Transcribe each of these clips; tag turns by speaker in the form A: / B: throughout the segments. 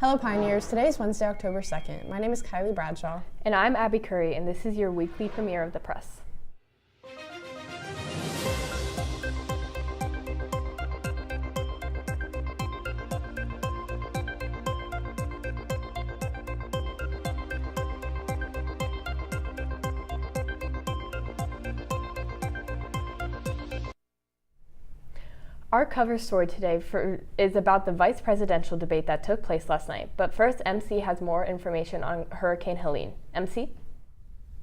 A: Hello Pioneers, today is Wednesday, October 2nd. My name is Kylie Bradshaw.
B: And I'm Abby Curry, and this is your weekly premiere of the press. Our cover story today is about the vice presidential debate that took place last night. But first, MC has more information on Hurricane Helene. MC?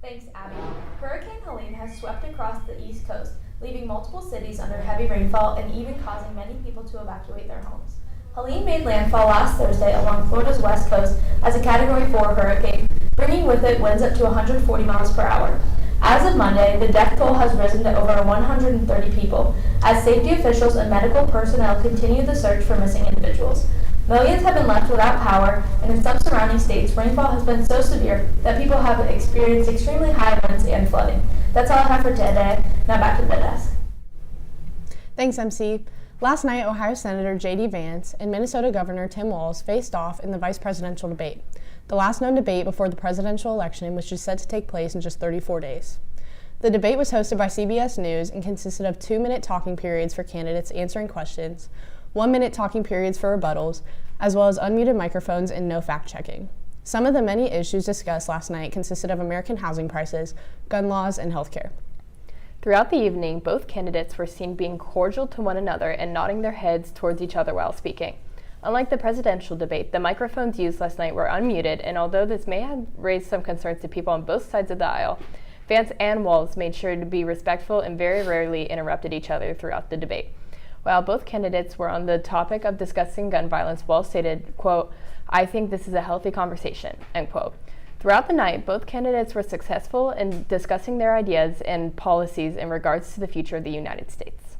C: Thanks, Abby. Hurricane Helene has swept across the East Coast, leaving multiple cities under heavy rainfall and even causing many people to evacuate their homes. Helene made landfall last Thursday along Florida's west coast as a Category 4 hurricane, bringing with it winds up to 140 miles per hour. As of Monday, the death toll has risen to over 130 people, as safety officials and medical personnel continue the search for missing individuals. Millions have been left without power, and in some surrounding states, rainfall has been so severe that people have experienced extremely high winds and flooding. That's all I have for today. Now back to the desk.
A: Thanks, MC. Last night, Ohio Senator J.D. Vance and Minnesota Governor Tim Walz faced off in the vice presidential debate, the last known debate before the presidential election, which is set to take place in just 34 days. The debate was hosted by CBS News and consisted of 2-minute talking periods for candidates answering questions, 1-minute talking periods for rebuttals, as well as unmuted microphones and no fact-checking. Some of the many issues discussed last night consisted of American housing prices, gun laws, and healthcare.
B: Throughout the evening, both candidates were seen being cordial to one another and nodding their heads towards each other while speaking. Unlike the presidential debate, the microphones used last night were unmuted, and although this may have raised some concerns to people on both sides of the aisle, Vance and Walz made sure to be respectful and very rarely interrupted each other throughout the debate. While both candidates were on the topic of discussing gun violence, Walz stated, quote, "I think this is a healthy conversation," end quote. Throughout the night, both candidates were successful in discussing their ideas and policies in regards to the future of the United States.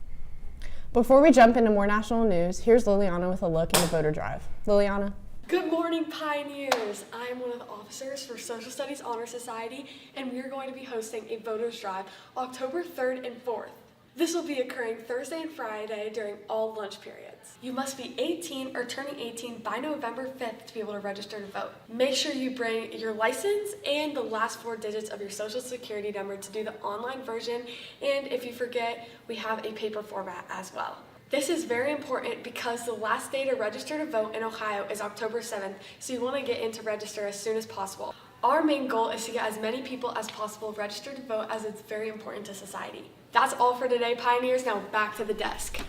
A: Before we jump into more national news, here's Liliana with a look in the voter drive. Liliana?
D: Good morning, Pioneers! I am one of the officers for Social Studies Honor Society, and we are going to be hosting a voters drive October 3rd and 4th. This will be occurring Thursday and Friday during all lunch periods. You must be 18 or turning 18 by November 5th to be able to register to vote. Make sure you bring your license and the last 4 digits of your social security number to do the online version, and if you forget, we have a paper format as well. This is very important because the last day to register to vote in Ohio is October 7th, so you want to get in to register as soon as possible. Our main goal is to get as many people as possible registered to vote, as it's very important to society. That's all for today, Pioneers. Now back to the desk.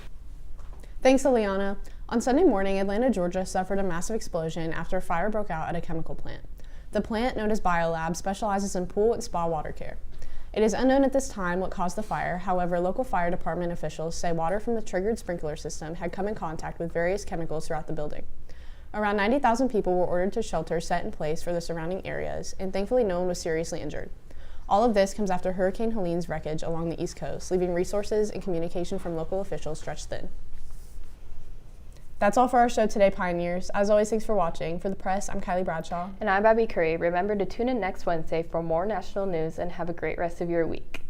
A: Thanks, Liliana. On Sunday morning, Atlanta, Georgia suffered a massive explosion after a fire broke out at a chemical plant. The plant, known as BioLab, specializes in pool and spa water care. It is unknown at this time what caused the fire. However, local fire department officials say water from the triggered sprinkler system had come in contact with various chemicals throughout the building. Around 90,000 people were ordered to shelters set in place for the surrounding areas, and thankfully no one was seriously injured. All of this comes after Hurricane Helene's wreckage along the East Coast, leaving resources and communication from local officials stretched thin. That's all for our show today, Pioneers. As always, thanks for watching. For the press, I'm Kylie Bradshaw.
B: And I'm Abby Curry. Remember to tune in next Wednesday for more national news, and have a great rest of your week.